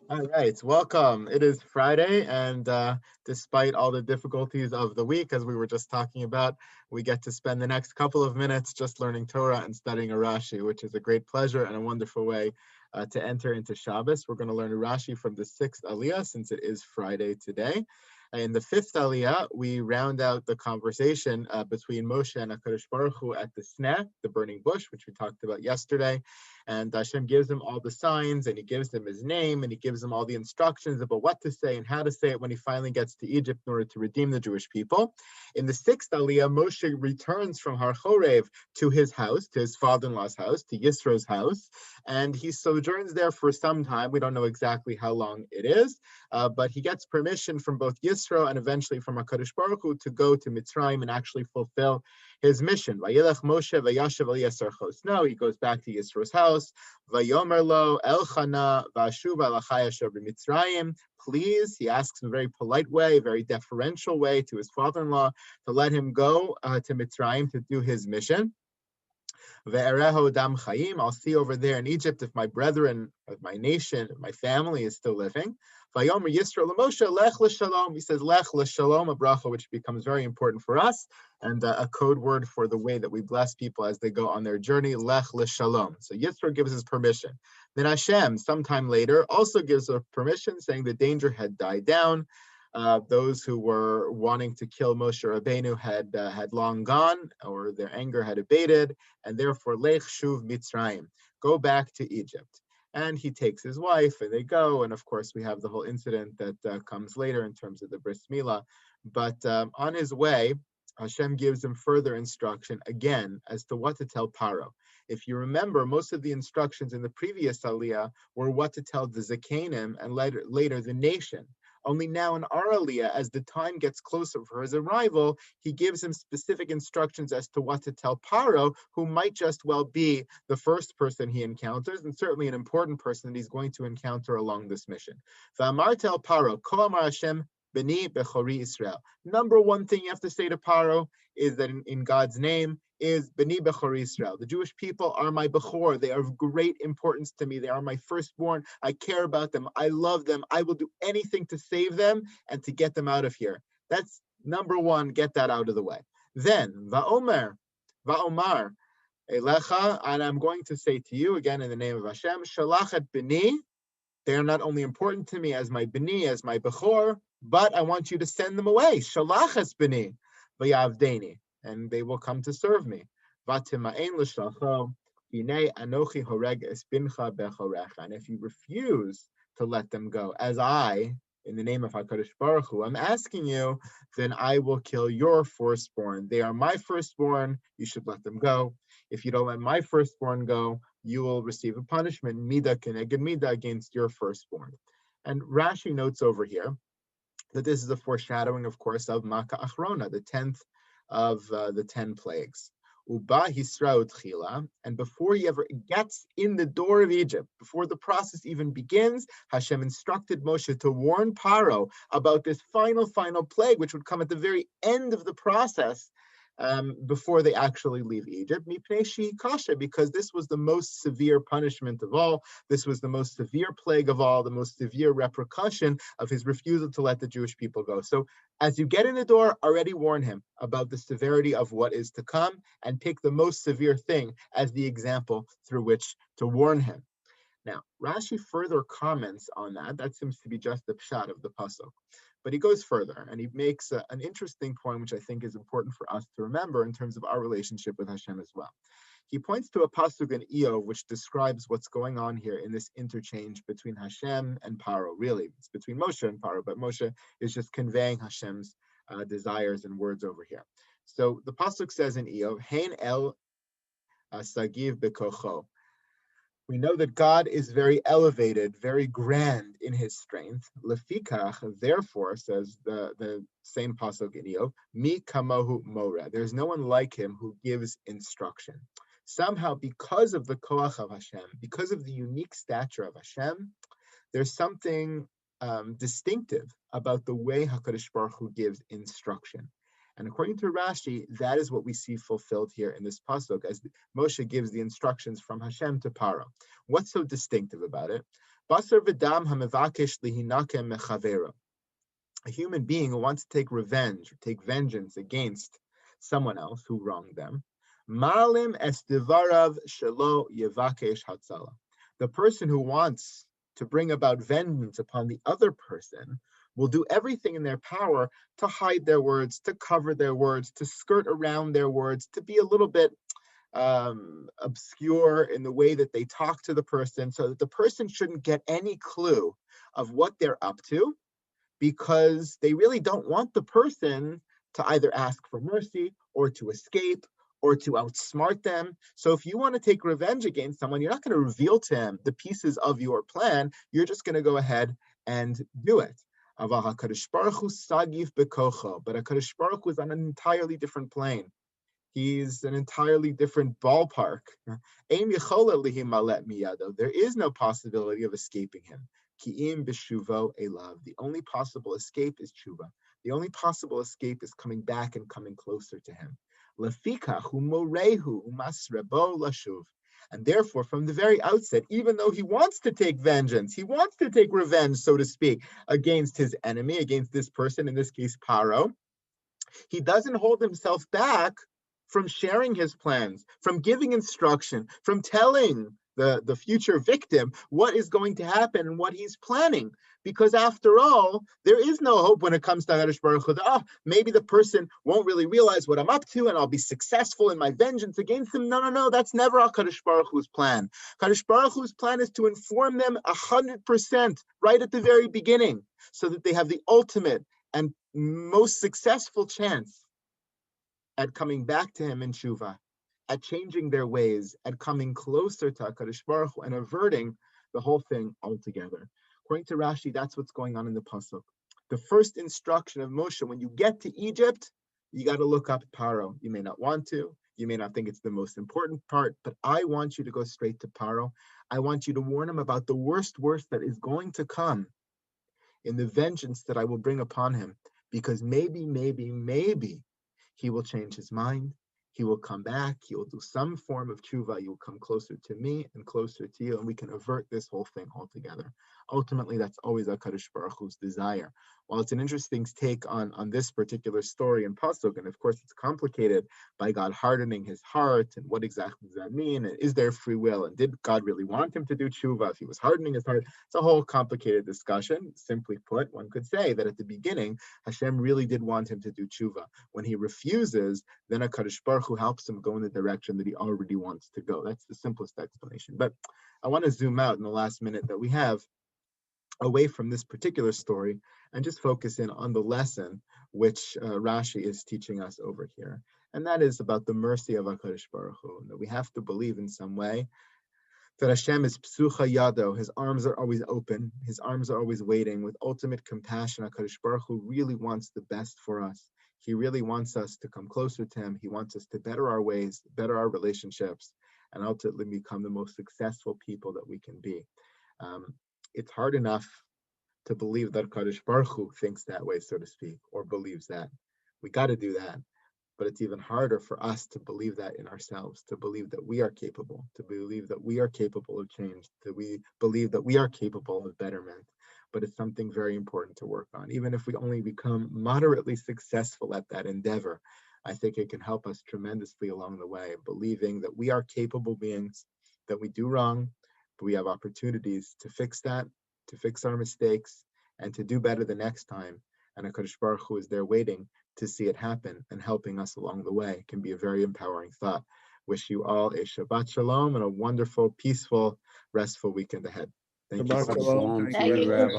All right, welcome. It is Friday, and despite all the difficulties of the week, as we were just talking about, we get to spend the next couple of minutes just learning Torah and studying a Rashi, which is a great pleasure and a wonderful way to enter into Shabbos. We're going to learn a Rashi from the sixth Aliyah, since it is Friday today. In the fifth Aliyah, we round out the conversation between Moshe and HaKadosh Baruch Hu at the sneh, the burning bush, which we talked about yesterday. And Hashem gives him all the signs, and he gives him his name, and he gives him all the instructions about what to say and how to say it when he finally gets to Egypt in order to redeem the Jewish people. In the sixth Aliyah, Moshe returns from Har Chorev to his house, to his father-in-law's house, to Yisro's house, and he sojourns there for some time. We don't know exactly how long it is, but he gets permission from both Yisro and eventually from HaKadosh Baruch Hu to go to Mitzrayim and actually fulfill his mission. Vayelech Moshe vayashav al Yasar Chosno. He goes back to Yisro's house. Vayomer lo Elchana vashuv alachai asher b'Mitzrayim. Please, he asks in a very polite way, very deferential way to his father-in-law to let him go to Mitzrayim to do his mission. Ve'ereho dam chayim. I'll see over there in Egypt if my brethren, if my nation, if my family is still living. Vayomer Yisro l'Moshe lech l'shalom. He says lech l'shalom, a bracha which becomes very important for us and a code word for the way that we bless people as they go on their journey. Lech l'shalom. So Yisro gives his permission. Then Hashem, sometime later, also gives a permission, saying the danger had died down. Those who were wanting to kill Moshe Rabbeinu had long gone, or their anger had abated, and therefore Lech Shuv Mitzrayim, go back to Egypt. And he takes his wife, and they go. And of course, we have the whole incident that comes later in terms of the bris milah. But on his way, Hashem gives him further instruction again as to what to tell Paro. If you remember, most of the instructions in the previous aliyah were what to tell the Zakanim and later the nation. Only now in our aliyah, as the time gets closer for his arrival, he gives him specific instructions as to what to tell Paro, who might just well be the first person he encounters, and certainly an important person that he's going to encounter along this mission. V'amar tel Paro, ko amar Hashem b'ni bechori Israel. Number one thing you have to say to Paro is that in God's name is B'ni Bechor Israel. The Jewish people are my Bechor. They are of great importance to me. They are my firstborn. I care about them. I love them. I will do anything to save them and to get them out of here. That's number one. Get that out of the way. Then, Va'omar, Elecha, and I'm going to say to you again in the name of Hashem, Shalachat B'ni. They are not only important to me as my B'ni, as my Bechor, but I want you to send them away. Shalachas B'ni, V'yavdeni. And they will come to serve me. And if you refuse to let them go, as I, in the name of HaKadosh Baruch Hu, I'm asking you, then I will kill your firstborn. They are my firstborn. You should let them go. If you don't let my firstborn go, you will receive a punishment, midah keneged midah, against your firstborn. And Rashi notes over here that this is a foreshadowing, of course, of Makkah Achrona, the 10th of the 10 plagues. Uba Hisraut Chila, and before he ever gets in the door of Egypt, before the process even begins, Hashem instructed Moshe to warn Paro about this final plague, which would come at the very end of the process, before they actually leave Egypt, because this was the most severe punishment of all. This was the most severe plague of all, the most severe repercussion of his refusal to let the Jewish people go. So as you get in the door, already warn him about the severity of what is to come and pick the most severe thing as the example through which to warn him. Now, Rashi further comments on that. That seems to be just the pshat of the pasuk. But he goes further, and he makes an interesting point, which I think is important for us to remember in terms of our relationship with Hashem as well. He points to a pasuk in Eov, which describes what's going on here in this interchange between Hashem and Paro. Really, it's between Moshe and Paro, but Moshe is just conveying Hashem's desires and words over here. So the pasuk says in Eov, Hein el sagiv bekocho. We know that God is very elevated, very grand in his strength. Lefikach, therefore, says the same pasuk in Eov, mi kamohu mora. There's no one like him who gives instruction. Somehow, because of the koach of Hashem, because of the unique stature of Hashem, there's something distinctive about the way HaKadosh Baruch Hu gives instruction. And according to Rashi, that is what we see fulfilled here in this pasuk, as Moshe gives the instructions from Hashem to Paro. What's so distinctive about it? Basar v'dam hamevakesh lihinakem mechavero. A human being who wants to take revenge or take vengeance against someone else who wronged them. Malim estivarav shelo yevakesh hatzala. The person who wants to bring about vengeance upon the other person will do everything in their power to hide their words, to cover their words, to skirt around their words, to be a little bit obscure in the way that they talk to the person, so that the person shouldn't get any clue of what they're up to, because they really don't want the person to either ask for mercy or to escape or to outsmart them. So if you want to take revenge against someone, you're not going to reveal to him the pieces of your plan. You're just going to go ahead and do it. But HaKadosh Baruch Hu is on an entirely different plane. He's an entirely different ballpark. There is no possibility of escaping him. The only possible escape is tshuva. The only possible escape is coming back and coming closer to him. And therefore, from the very outset, even though he wants to take vengeance, he wants to take revenge, so to speak, against his enemy, against this person, in this case, Paro, he doesn't hold himself back from sharing his plans, from giving instruction, from telling the future victim what is going to happen and what he's planning. Because after all, there is no hope when it comes to HaKadosh Baruch Hu. Maybe the person won't really realize what I'm up to and I'll be successful in my vengeance against him. No. That's never HaKadosh Baruch Hu's plan. HaKadosh Baruch Hu's plan is to inform them 100% right at the very beginning, so that they have the ultimate and most successful chance at coming back to him in tshuva, at changing their ways, at coming closer to HaKadosh Baruch Hu and averting the whole thing altogether. According to Rashi, that's what's going on in the pasuk. The first instruction of Moshe, when you get to Egypt, you got to look up Paro. You may not want to, you may not think it's the most important part, but I want you to go straight to Paro. I want you to warn him about the worst that is going to come in the vengeance that I will bring upon him, because maybe he will change his mind. He will come back. He will do some form of tshuva. You will come closer to me and closer to you, and we can avert this whole thing altogether. Ultimately, that's always HaKadosh Baruch Hu's desire. While it's an interesting take on this particular story in Pasuk, and of course it's complicated by God hardening his heart, and what exactly does that mean? And is there free will? And did God really want him to do tshuva if he was hardening his heart? It's a whole complicated discussion. Simply put, one could say that at the beginning, Hashem really did want him to do tshuva. When he refuses, then HaKadosh Baruch Hu helps him go in the direction that he already wants to go. That's the simplest explanation. But I want to zoom out in the last minute that we have away from this particular story and just focus in on the lesson which Rashi is teaching us over here. And that is about the mercy of HaKadosh Baruch Hu, that we have to believe in some way that Hashem is psucha yado. His arms are always open. His arms are always waiting with ultimate compassion. HaKadosh Baruch Hu really wants the best for us. He really wants us to come closer to him. He wants us to better our ways, better our relationships, and ultimately become the most successful people that we can be. It's hard enough to believe that Kadosh Baruch Hu thinks that way, so to speak, or believes that. We got to do that. But it's even harder for us to believe that in ourselves, to believe that we are capable, to believe that we are capable of change, that we believe that we are capable of betterment. But it's something very important to work on. Even if we only become moderately successful at that endeavor, I think it can help us tremendously along the way, believing that we are capable beings, that we do wrong, but we have opportunities to fix that, to fix our mistakes, and to do better the next time. And HaKadosh Baruch Hu is there waiting to see it happen and helping us along the way. It can be a very empowering thought. Wish you all a Shabbat Shalom and a wonderful, peaceful, restful weekend ahead. Thank you so much. Shalom. Thank you, Rabbi.